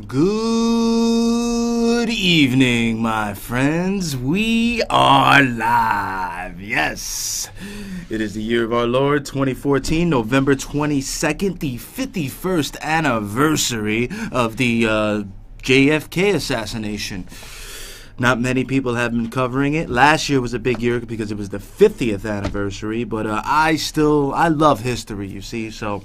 Good evening, my friends. We are live. Yes, it is the year of our Lord 2014, November 22nd, the 51st anniversary of the JFK assassination. Not many people have been covering it. Last year was a big year because it was the 50th anniversary, but I love history, you see, so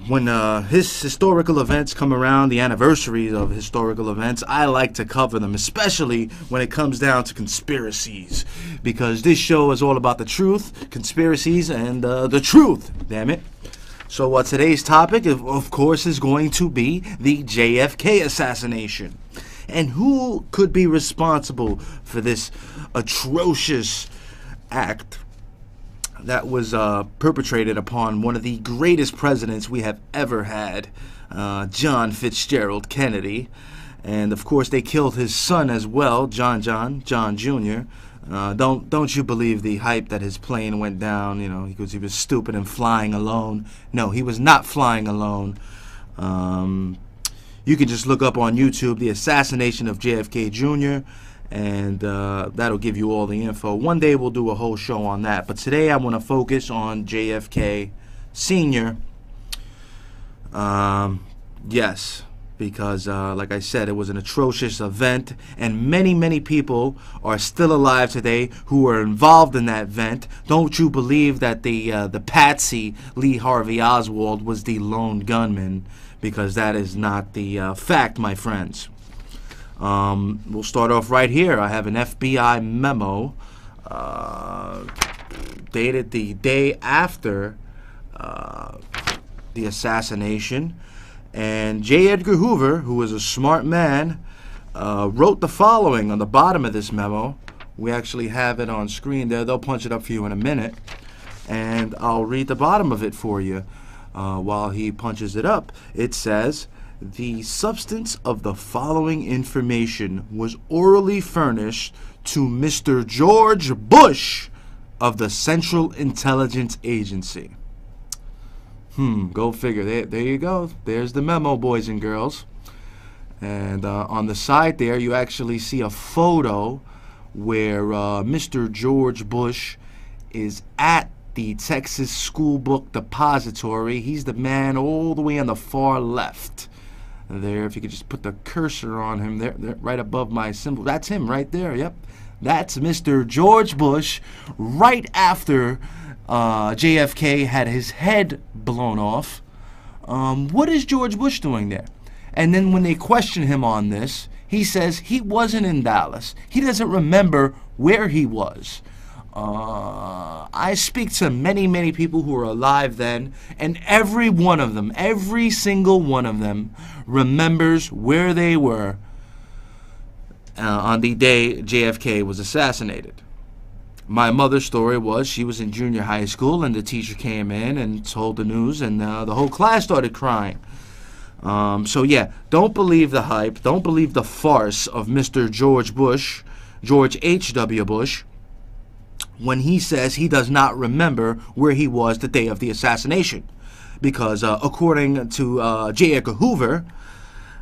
when his historical events come around, the anniversaries of historical events, I like to cover them, especially when it comes down to conspiracies, because this show is all about the truth, conspiracies, and the truth, damn it. So today's topic, of course, is going to be the JFK assassination. And who could be responsible for this atrocious act that was perpetrated upon one of the greatest presidents we have ever had, John Fitzgerald Kennedy. And of course they killed his son as well, John Jr. Don't you believe the hype that his plane went down, you know, because he was stupid and flying alone. No, he was not flying alone. You can just look up on YouTube the assassination of JFK Jr. and that'll give you all the info. One day we'll do a whole show on that, but today I want to focus on JFK Sr. Yes, because like I said, it was an atrocious event, and many people are still alive today who were involved in that event. Don't you believe that the patsy Lee Harvey Oswald was the lone gunman, because that is not the fact, my friends. We'll start off right here. I have an FBI memo dated the day after the assassination. And J. Edgar Hoover, who was a smart man, wrote the following on the bottom of this memo. We actually have it on screen there. They'll punch it up for you in a minute. And I'll read the bottom of it for you while he punches it up. It says, "The substance of the following information was orally furnished to Mr. George Bush of the Central Intelligence Agency." Go figure. There you go. There's the memo, boys and girls. And on the side there, you actually see a photo where Mr. George Bush is at the Texas School Book Depository. He's the man all the way on the far left. There, if you could just put the cursor on him there, right above my symbol. That's him right there, yep. That's Mr. George Bush right after JFK had his head blown off. What is George Bush doing there? And then when they question him on this, he says he wasn't in Dallas. He doesn't remember where he was. I speak to many people who were alive then, and every one of them, every single one of them, remembers where they were on the day JFK was assassinated. My mother's story was she was in junior high school, and the teacher came in and told the news, and the whole class started crying. So yeah, don't believe the hype, don't believe the farce of Mr. George Bush, George H.W. Bush, when he says he does not remember where he was the day of the assassination. Because according to J. Edgar Hoover,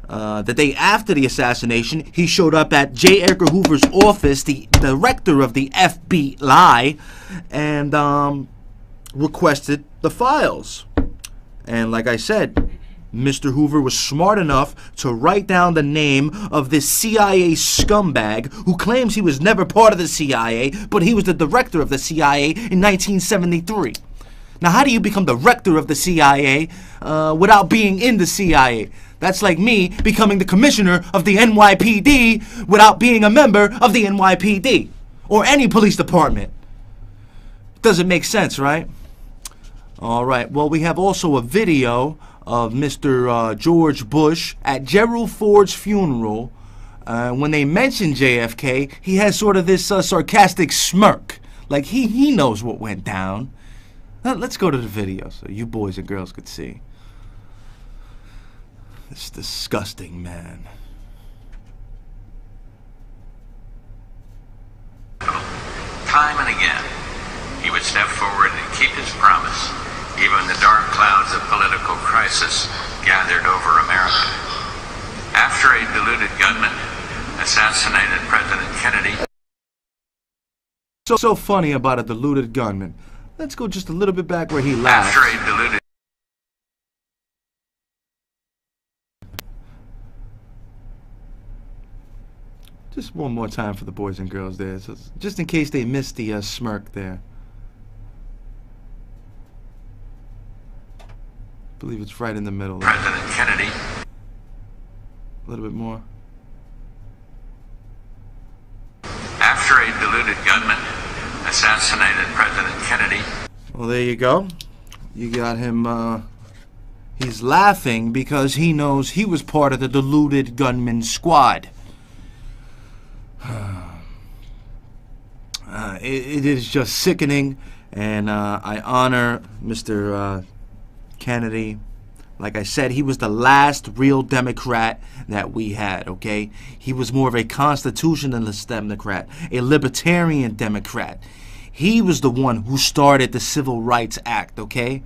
the day after the assassination, he showed up at J. Edgar Hoover's office, the director of the FBI, and requested the files. And like I said, Mr. Hoover was smart enough to write down the name of this CIA scumbag who claims he was never part of the CIA, but he was the director of the CIA in 1973. Now, how do you become director of the CIA without being in the CIA? That's like me becoming the commissioner of the NYPD without being a member of the NYPD or any police department. Doesn't make sense, right? All right. Well, we have also a video of Mr. George Bush at Gerald Ford's funeral. When they mention JFK, he has sort of this sarcastic smirk, like he knows what went down. Let's go to the video so you boys and girls could see this disgusting man. Time and again, he would step forward and keep his promise. Even the dark clouds of political crisis gathered over America. After a deluded gunman assassinated President Kennedy. So funny about a deluded gunman. Let's go just a little bit back where he laughed. After a deluded. Just one more time for the boys and girls there, so just in case they missed the smirk there. I believe it's right in the middle. President Kennedy. A little bit more. After a deluded gunman assassinated President Kennedy. Well, there you go. You got him, he's laughing because he knows he was part of the deluded gunman squad. It is just sickening, and I honor Mr. Kennedy. Like I said, he was the last real Democrat that we had, okay? He was more of a constitutionalist Democrat, a libertarian Democrat. He was the one who started the Civil Rights Act, okay?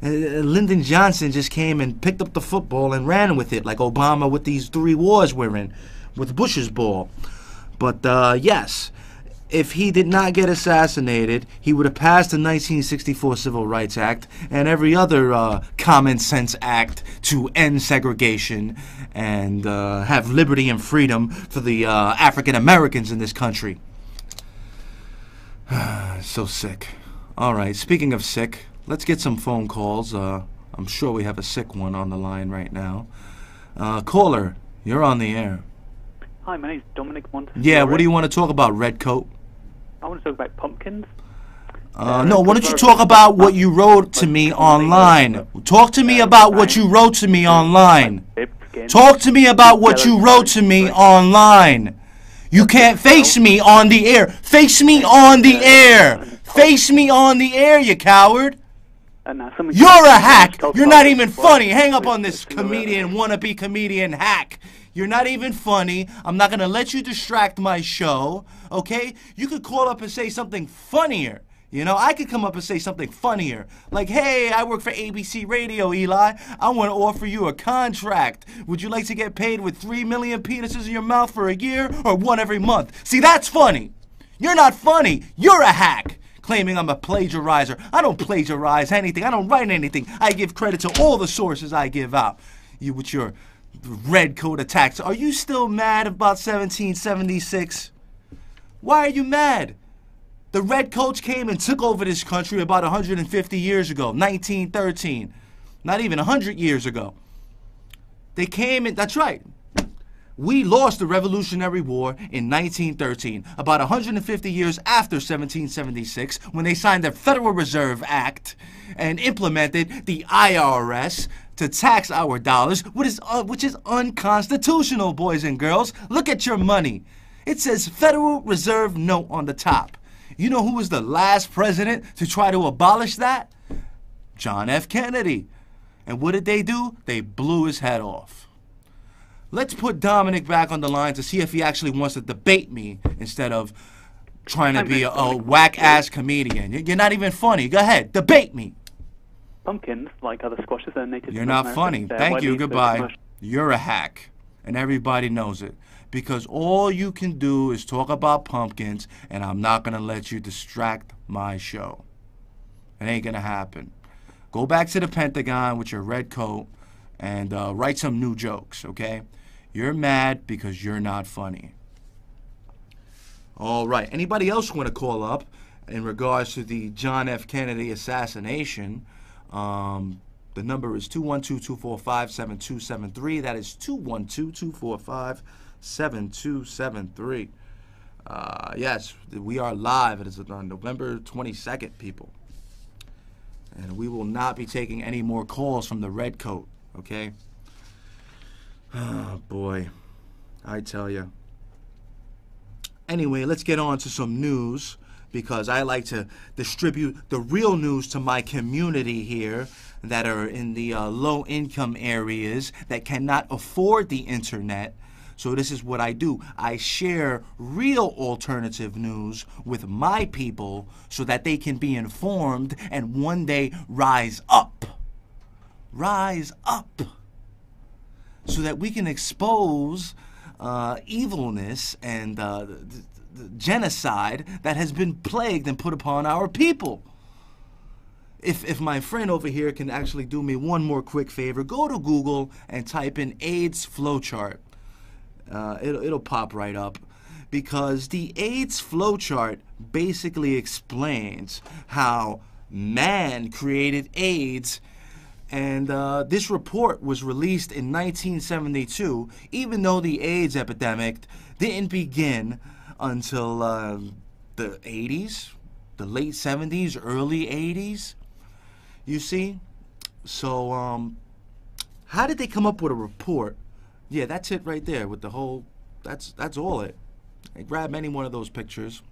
Lyndon Johnson just came and picked up the football and ran with it, like Obama with these 3 wars we're in, with Bush's ball. But, yes, if he did not get assassinated, he would have passed the 1964 Civil Rights Act and every other common sense act to end segregation and have liberty and freedom for the African Americans in this country. So sick. All right, speaking of sick, let's get some phone calls. I'm sure we have a sick one on the line right now. Caller, you're on the air. Hi, my name's Dominic Montefiore. Yeah, what do you want to talk about, Redcoat? I want to talk about pumpkins. No, why don't you talk about what you wrote to me online? Talk to me about what you wrote to me online. Talk to me about what you wrote to me online. You can't face me on the air. Face me on the air. Face me on the air, you coward. You're a hack. You're not even funny. Hang up on this comedian, wannabe comedian hack. You're not even funny. I'm not going to let you distract my show, okay? You could call up and say something funnier. You know, I could come up and say something funnier. Like, hey, I work for ABC Radio, Eli. I want to offer you a contract. Would you like to get paid with 3 million penises in your mouth for a year or 1 every month? See, that's funny. You're not funny. You're a hack. Claiming I'm a plagiarizer. I don't plagiarize anything. I don't write anything. I give credit to all the sources I give out. You with your red coat attacks. Are you still mad about 1776? Why are you mad? The redcoats came and took over this country about 150 years ago, 1913. Not even 100 years ago. They came and, that's right. We lost the Revolutionary War in 1913, about 150 years after 1776, when they signed the Federal Reserve Act and implemented the IRS to tax our dollars, which is unconstitutional, boys and girls. Look at your money. It says Federal Reserve Note on the top. You know who was the last president to try to abolish that? John F. Kennedy. And what did they do? They blew his head off. Let's put Dominic back on the line to see if he actually wants to debate me instead of trying to be a whack-ass comedian. You're not even funny. Go ahead, debate me. Pumpkins, like other squashes, are native to You're not America. funny. Thank you, goodbye. You're a hack, and everybody knows it. Because all you can do is talk about pumpkins, and I'm not going to let you distract my show. It ain't going to happen. Go back to the Pentagon with your red coat and write some new jokes, okay? You're mad because you're not funny. All right. Anybody else want to call up in regards to the John F. Kennedy assassination? The number is 212-245-7273. That is 212-245-7273. Yes, we are live. It is on November 22nd, people. And we will not be taking any more calls from the red coat, okay? Oh, boy. I tell you. Anyway, let's get on to some news, because I like to distribute the real news to my community here that are in the low-income areas that cannot afford the internet. So this is what I do. I share real alternative news with my people so that they can be informed and one day rise up. Rise up. So that we can expose evilness and the genocide that has been plagued and put upon our people. If my friend over here can actually do me one more quick favor, go to Google and type in AIDS flowchart. It'll pop right up, because the AIDS flowchart basically explains how man created AIDS. And this report was released in 1972, even though the AIDS epidemic didn't begin until the 80s, the late 70s, early 80s. You see? So, how did they come up with a report? Yeah, that's it right there with the whole, that's all it. Grab any one of those pictures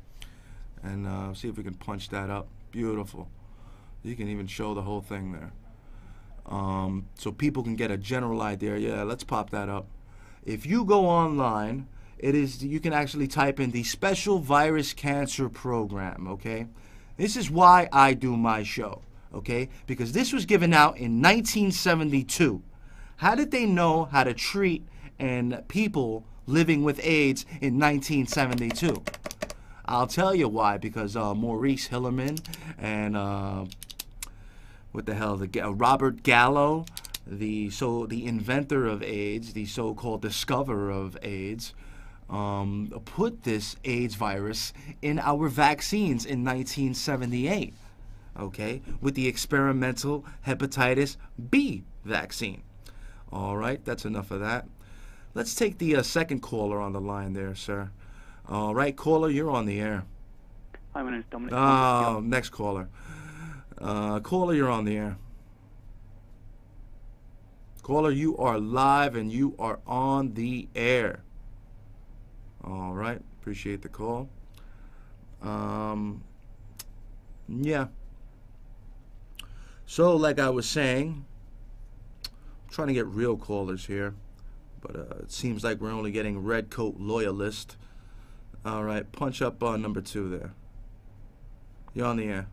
and see if we can punch that up. Beautiful. You can even show the whole thing there. So people can get a general idea. Yeah, let's pop that up. If you go online, you can actually type in the Special Virus Cancer Program, okay? This is why I do my show, okay? Because this was given out in 1972. How did they know how to treat people living with AIDS in 1972? I'll tell you why. Because Maurice Hillerman and what the hell, Robert Gallo, the inventor of AIDS, the so-called discoverer of AIDS, put this AIDS virus in our vaccines in 1978, okay, with the experimental hepatitis B vaccine. All right, that's enough of that. Let's take the second caller on the line there, sir. All right, caller, you're on the air. Hi, my name is Dominic. Oh, next caller. Caller, you're on the air. Caller, you are live and you are on the air. All right, appreciate the call. Yeah. So, like I was saying, I'm trying to get real callers here, but it seems like we're only getting red coat loyalists. All right, punch up number 2 there. You're on the air.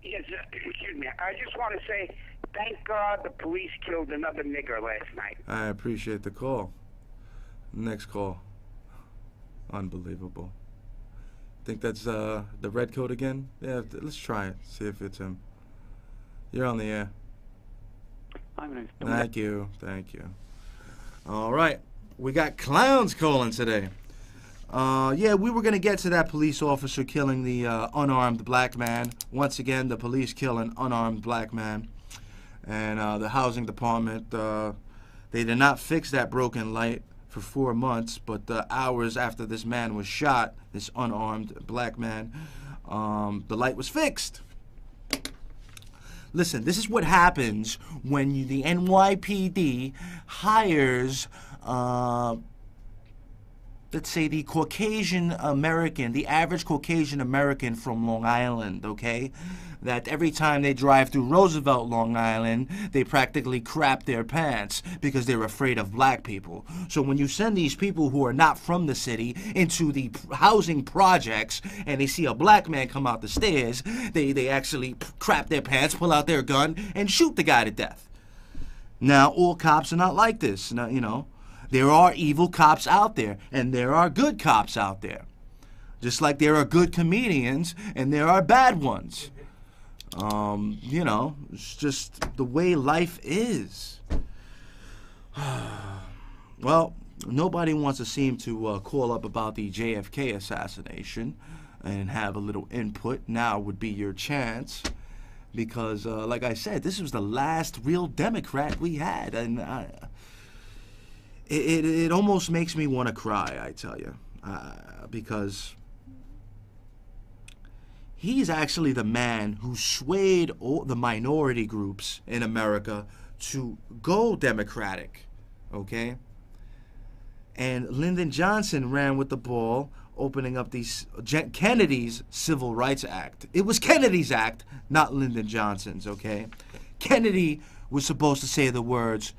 Yes, excuse me. I just want to say, thank God the police killed another nigger last night. I appreciate the call. Next call. Unbelievable. Think that's the red coat again? Yeah, let's try it. See if it's him. You're on the air. Hi, my name is Dominic. Thank you. Thank you. All right. We got clowns calling today. Yeah, we were going to get to that police officer killing the unarmed black man. Once again, the police kill an unarmed black man. And the housing department, they did not fix that broken light for 4 months, but hours after this man was shot, this unarmed black man, the light was fixed. Listen, this is what happens when the NYPD hires let's say the Caucasian American, the average Caucasian American from Long Island, okay? That every time they drive through Roosevelt, Long Island, they practically crap their pants because they're afraid of black people. So when you send these people who are not from the city into the housing projects and they see a black man come out the stairs, they actually crap their pants, pull out their gun, and shoot the guy to death. Now, all cops are not like this, now, you know. There are evil cops out there, and there are good cops out there. Just like there are good comedians, and there are bad ones. You know, it's just the way life is. Well, nobody wants to seem to call up about the JFK assassination and have a little input. Now would be your chance. Because, like I said, this was the last real Democrat we had, and it almost makes me want to cry, I tell you, because he's actually the man who swayed all the minority groups in America to go Democratic, okay? And Lyndon Johnson ran with the ball, opening up Kennedy's Civil Rights Act. It was Kennedy's act, not Lyndon Johnson's, okay? Kennedy was supposed to say the words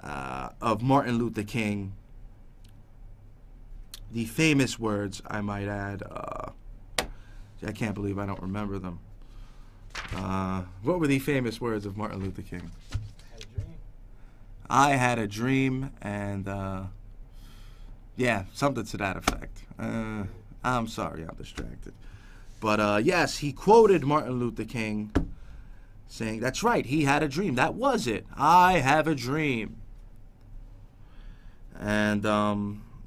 of Martin Luther King, the famous words, I might add. I can't believe I don't remember them. What were the famous words of Martin Luther King? I had a dream, and yeah, something to that effect. I'm sorry, I'm distracted. But yes, he quoted Martin Luther King saying, that's right, he had a dream. That was it. I have a dream. And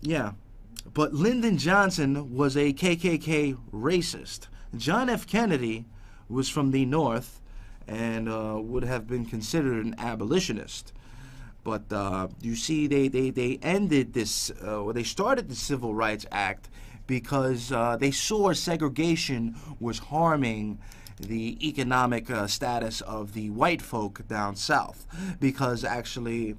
yeah. But Lyndon Johnson was a KKK racist. John F. Kennedy was from the North and would have been considered an abolitionist. But you see, they ended this, or they started the Civil Rights Act because they saw segregation was harming the economic status of the white folk down south. Because actually,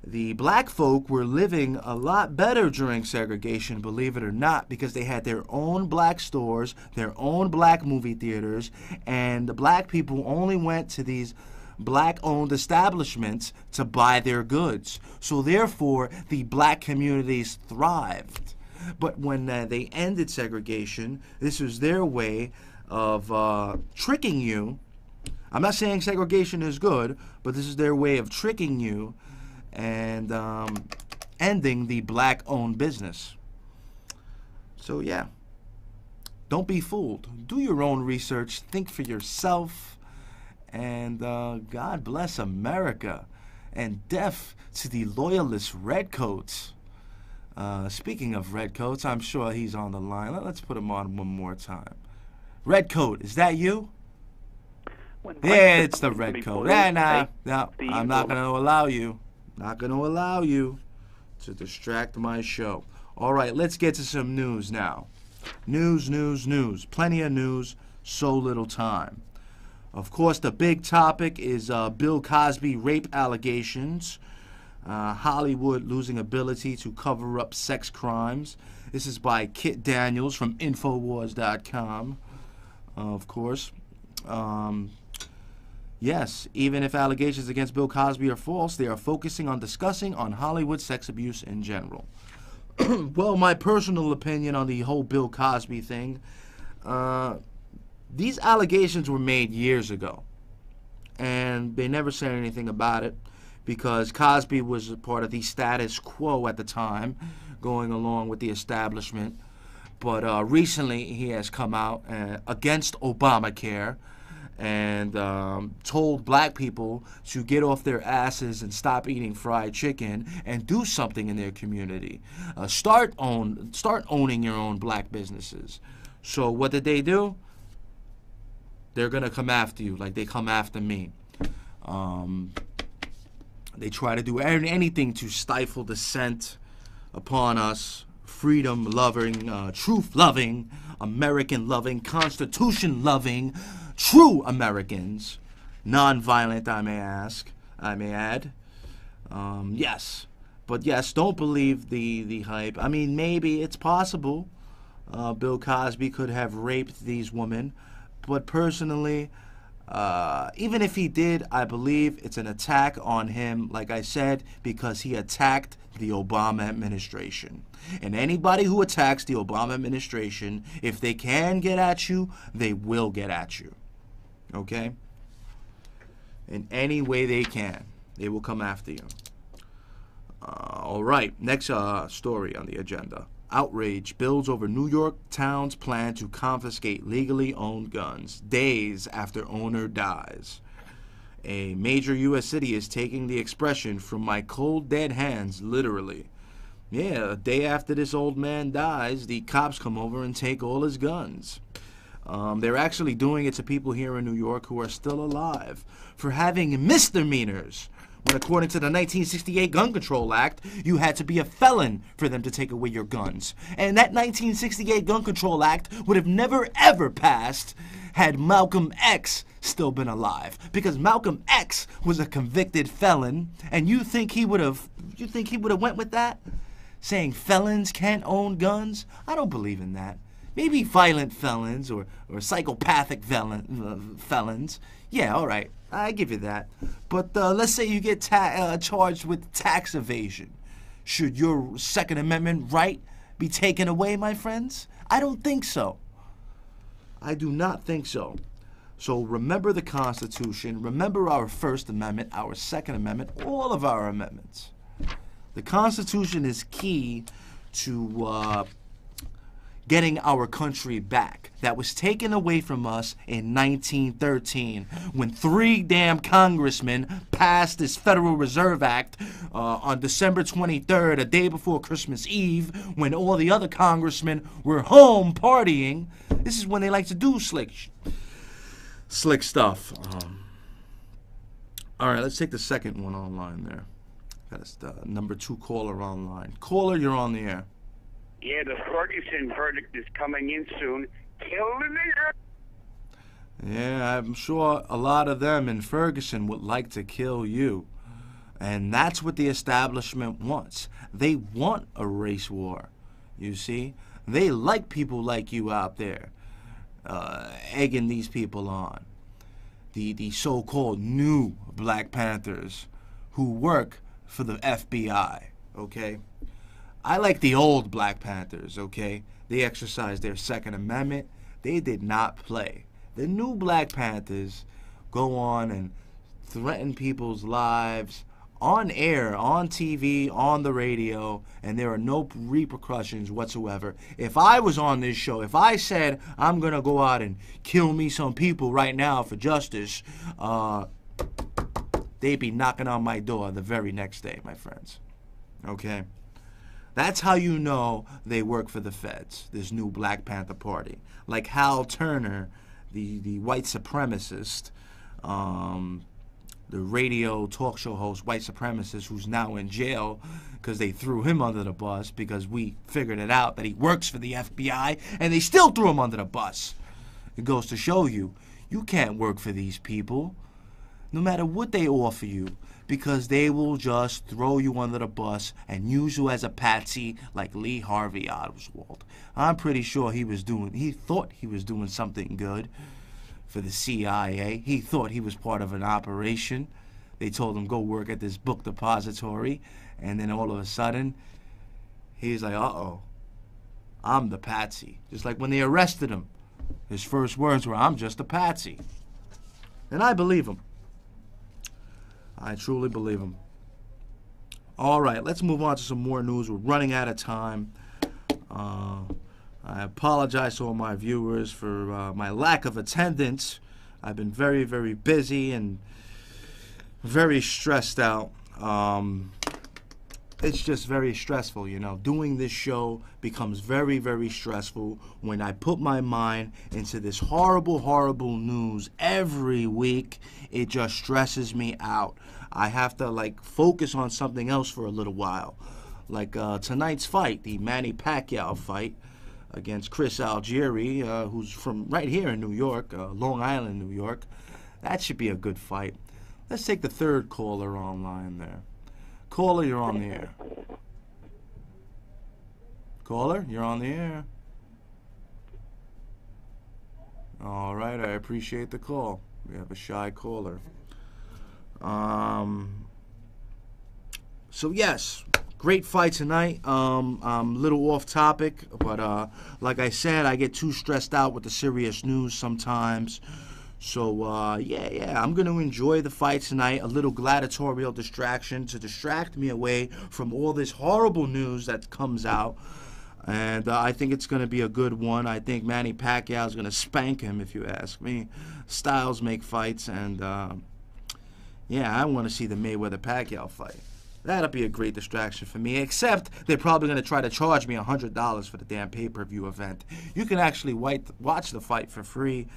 the black folk were living a lot better during segregation, believe it or not, because they had their own black stores, their own black movie theaters, and the black people only went to these black-owned establishments to buy their goods. So therefore, the black communities thrived. But when they ended segregation, this was their way of tricking you. I'm not saying segregation is good, but this is their way of tricking you and ending the black-owned business. So yeah, don't be fooled. Do your own research. Think for yourself. And God bless America. And death to the loyalist redcoats. Speaking of redcoats, I'm sure he's on the line. Let's put him on one more time. Redcoat, is that you? Yeah, it's the redcoat. Nah, I'm not going to allow you. Not going to allow you to distract my show. All right, let's get to some news now. News. Plenty of news, so little time. Of course, the big topic is Bill Cosby rape allegations. Hollywood losing ability to cover up sex crimes. This is by Kit Daniels from Infowars.com, of course. Yes, even if allegations against Bill Cosby are false, they are focusing on discussing on Hollywood sex abuse in general. Well, my personal opinion on the whole Bill Cosby thing, these allegations were made years ago, and they never said anything about it because Cosby was a part of the status quo at the time, going along with the establishment. But recently he has come out against Obamacare and told black people to get off their asses and stop eating fried chicken and do something in their community. Start owning your own black businesses. So what did they do? They're going to come after you like they come after me. They try to do anything to stifle dissent upon us, freedom-loving, truth-loving, American-loving, Constitution-loving, true Americans, non-violent, I may add. Yes, but yes, don't believe the hype. I mean, maybe it's possible Bill Cosby could have raped these women, but personally, even if he did, I believe it's an attack on him, like I said, because he attacked the Obama administration. And anybody who attacks the Obama administration, if they can get at you, they will get at you. Okay? In any way they can, they will come after you. All right, next story on the agenda. Outrage builds over New York town's plan to confiscate legally owned guns days after owner dies. A major U.S. city is taking the expression "from my cold dead hands" literally. Yeah, a day after this old man dies, the cops come over and take all his guns. They're actually doing it to people here in New York who are still alive for having misdemeanors. When according to the 1968 Gun Control Act, you had to be a felon for them to take away your guns. And that 1968 Gun Control Act would have never ever passed had Malcolm X still been alive. Because Malcolm X was a convicted felon, and you think he would have went with that? Saying felons can't own guns? I don't believe in that. Maybe violent felons or psychopathic felons. Yeah, all right. I give you that. But let's say you get charged with tax evasion. Should your Second Amendment right be taken away, my friends? I don't think so. I do not think so. So remember the Constitution, remember our First Amendment, our Second Amendment, all of our amendments. The Constitution is key to getting our country back. That was taken away from us in 1913 when 3 damn congressmen passed this Federal Reserve Act on December 23rd, a day before Christmas Eve, when all the other congressmen were home partying. This is when they like to do slick stuff. All right, let's take the second one online there. Got us the number 2 caller online. Caller, you're on the air. Yeah, the Ferguson verdict is coming in soon. Kill the nigger. Yeah, I'm sure a lot of them in Ferguson would like to kill you. And that's what the establishment wants. They want a race war, you see? They like people like you out there, egging these people on. The so-called new Black Panthers who work for the FBI, okay? I like the old Black Panthers, okay? They exercised their Second Amendment. They did not play. The new Black Panthers go on and threaten people's lives on air, on TV, on the radio, and there are no repercussions whatsoever. If I was on this show, if I said I'm going to go out and kill me some people right now for justice, they'd be knocking on my door the very next day, my friends. Okay? That's how you know they work for the feds, this new Black Panther Party. Like Hal Turner, the white supremacist, the radio talk show host, white supremacist, who's now in jail because they threw him under the bus because we figured it out that he works for the FBI, and they still threw him under the bus. It goes to show you, you can't work for these people, no matter what they offer you, because they will just throw you under the bus and use you as a patsy like Lee Harvey Oswald. I'm pretty sure he thought he was doing something good for the CIA. He thought he was part of an operation. They told him, go work at this book depository, and then all of a sudden, he's like, uh-oh, I'm the patsy. Just like when they arrested him, his first words were, I'm just a patsy. And I believe him. I truly believe him. All right, let's move on to some more news. We're running out of time. I apologize to all my viewers for my lack of attendance. I've been very, very busy and very stressed out. It's just very stressful, you know. Doing this show becomes very, very stressful when I put my mind into this horrible, horrible news every week. It just stresses me out. I have to, like, focus on something else for a little while. Like tonight's fight, the Manny Pacquiao fight against Chris Algieri, who's from right here in New York, Long Island, New York. That should be a good fight. Let's take the third caller online there. Caller, you're on the air. Caller, you're on the air. All right, I appreciate the call. We have a shy caller. So yes, great fight tonight. I'm a little off topic, but like I said, I get too stressed out with the serious news sometimes. So yeah, I'm going to enjoy the fight tonight, a little gladiatorial distraction to distract me away from all this horrible news that comes out. And I think it's going to be a good one. I think Manny Pacquiao is going to spank him, if you ask me. Styles make fights, and yeah, I want to see the Mayweather-Pacquiao fight. That'll be a great distraction for me, except they're probably going to try to charge me $100 for the damn pay-per-view event. You can actually watch the fight for free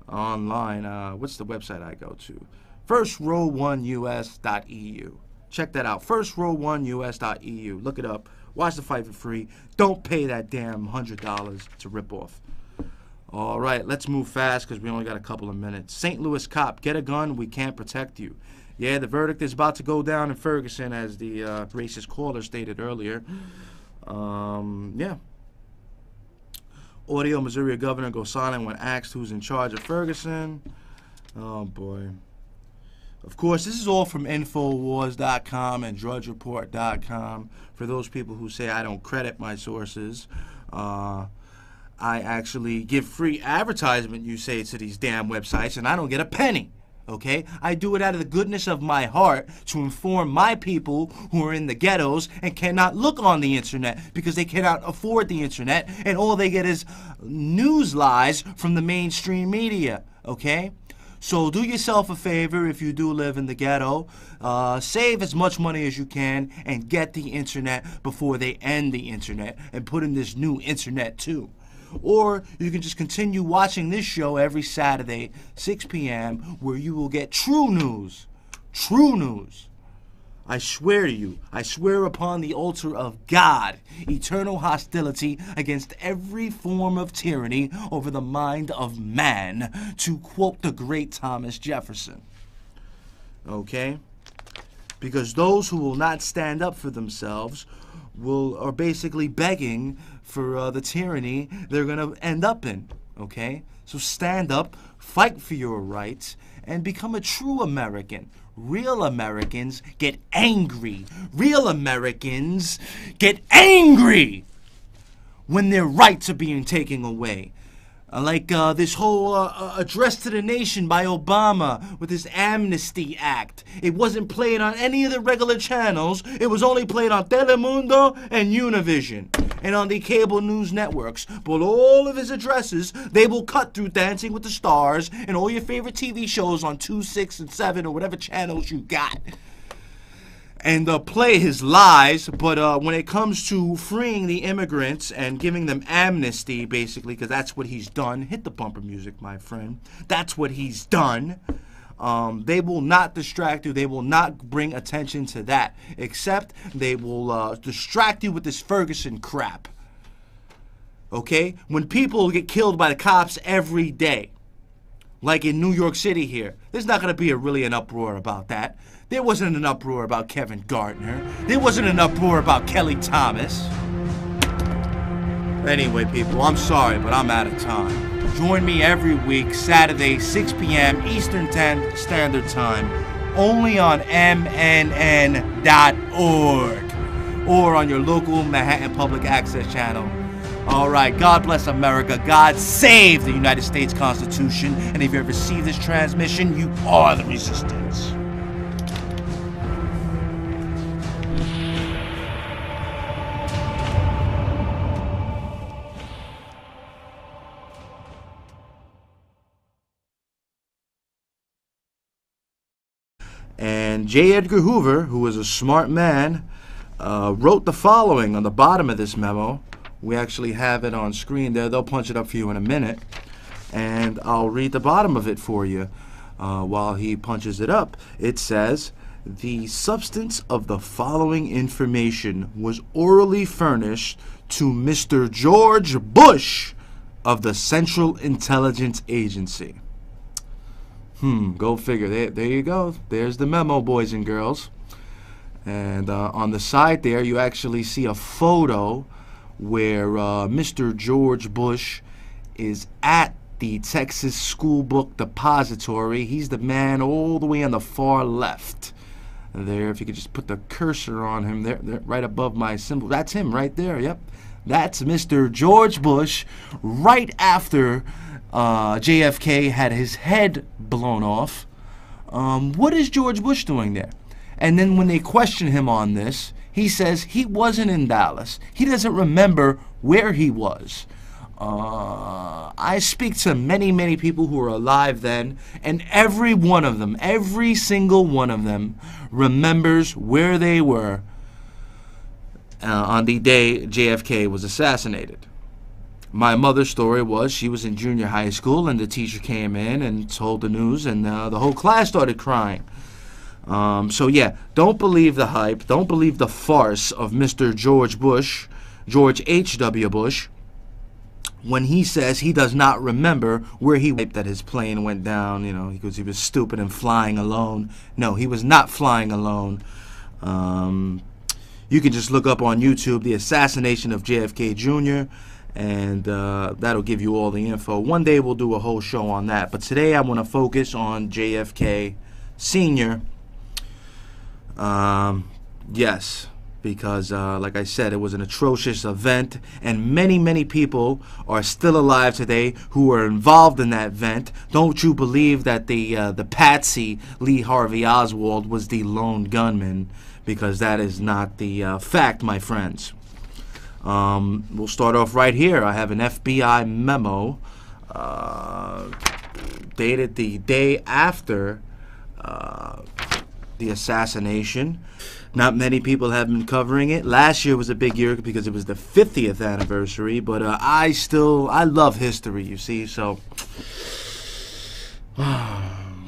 online. What's the website I go to? FirstRow1US.eu. Check that out. FirstRow1US.eu. Look it up. Watch the fight for free. Don't pay that damn $100 to rip off. All right, let's move fast because we only got a couple of minutes. St. Louis cop, get a gun. We can't protect you. Yeah, the verdict is about to go down in Ferguson, as the racist caller stated earlier. Yeah. Audio, Missouri governor goes silent when asked who's in charge of Ferguson. Oh, boy. Of course, this is all from Infowars.com and DrudgeReport.com. For those people who say I don't credit my sources, I actually give free advertisement, you say, to these damn websites, and I don't get a penny. Okay? I do it out of the goodness of my heart to inform my people who are in the ghettos and cannot look on the internet because they cannot afford the internet, and all they get is news lies from the mainstream media. Okay? So do yourself a favor if you do live in the ghetto. Save as much money as you can and get the internet before they end the internet and put in this new internet too. Or you can just continue watching this show every Saturday, 6 p.m., where you will get true news. True news. I swear to you, I swear upon the altar of God, eternal hostility against every form of tyranny over the mind of man, to quote the great Thomas Jefferson. Okay? Because those who will not stand up for themselves are basically begging for the tyranny they're going to end up in. Okay? So stand up, fight for your rights, and become a true American. Real Americans get angry. Real Americans get angry when their rights are being taken away. Like this whole address to the nation by Obama with his Amnesty Act. It wasn't played on any of the regular channels. It was only played on Telemundo and Univision and on the cable news networks. But all of his addresses, they will cut through Dancing with the Stars and all your favorite TV shows on 2, 6, and 7 or whatever channels you got. And play his lies, but when it comes to freeing the immigrants and giving them amnesty, basically, because that's what he's done. Hit the bumper music, my friend. That's what he's done. They will not distract you. They will not bring attention to that, except they will distract you with this Ferguson crap. Okay? When people get killed by the cops every day, like in New York City here, there's not going to be really an uproar about that. There wasn't an uproar about Kevin Gardner. There wasn't an uproar about Kelly Thomas. Anyway, people, I'm sorry, but I'm out of time. Join me every week, Saturday, 6 p.m. Eastern Standard Time, only on MNN.org or on your local Manhattan Public Access channel. All right, God bless America. God save the United States Constitution. And if you ever receive this transmission, you are the resistance. And J. Edgar Hoover, who was a smart man, wrote the following on the bottom of this memo. We actually have it on screen there. They'll punch it up for you in a minute. And I'll read the bottom of it for you while he punches it up. It says, "The substance of the following information was orally furnished to Mr. George Bush of the Central Intelligence Agency." Go figure. There you go. There's the memo, boys and girls. And on the side there, you actually see a photo where Mr. George Bush is at the Texas School Book Depository. He's the man all the way on the far left. There, if you could just put the cursor on him there right above my symbol. That's him right there, yep. That's Mr. George Bush right after JFK had his head blown off. What is George Bush doing there? And then when they question him on this, he says he wasn't in Dallas. He doesn't remember where he was. I speak to many, many people who were alive then, and every one of them, every single one of them, remembers where they were on the day JFK was assassinated. My mother's story was she was in junior high school, and the teacher came in and told the news, and the whole class started crying. So yeah, don't believe the hype. Don't believe the farce of Mr. George Bush, George H.W. Bush, when he says he does not remember where he went, that his plane went down, you know, because he was stupid and flying alone. No, he was not flying alone. You can just look up on YouTube the assassination of JFK Jr., and that'll give you all the info. One day we'll do a whole show on that, but today I want to focus on JFK Sr. Yes, because like I said, it was an atrocious event, and many people are still alive today who were involved in that event. Don't you believe that the patsy Lee Harvey Oswald was the lone gunman? Because that is not the fact, my friends. We'll start off right here. I have an FBI memo dated the day after the assassination. Not many people have been covering it. Last year was a big year because it was the 50th anniversary, but I love history, you see, so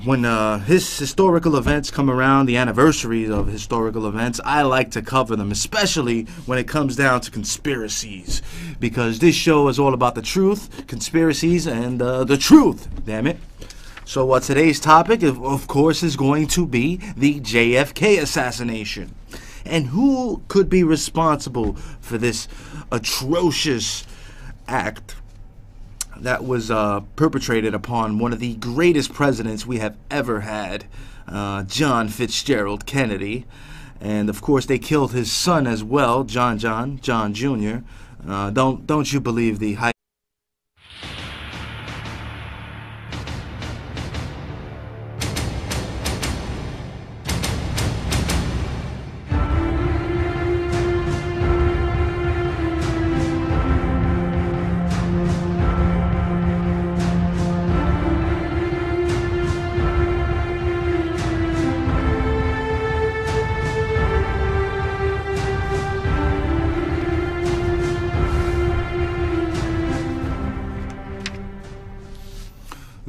when his historical events come around, the anniversaries of historical events, I like to cover them, especially when it comes down to conspiracies, because this show is all about the truth, conspiracies, and the truth, damn it. So today's topic, of course, is going to be the JFK assassination. And who could be responsible for this atrocious act that was perpetrated upon one of the greatest presidents we have ever had, John Fitzgerald Kennedy. And of course they killed his son as well, John Jr. Don't you believe the hype?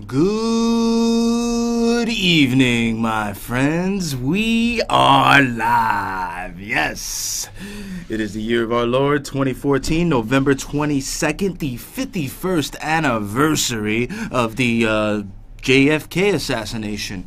Good evening, my friends. We are live. Yes, it is the year of our Lord 2014, November 22nd, the 51st anniversary of the JFK assassination.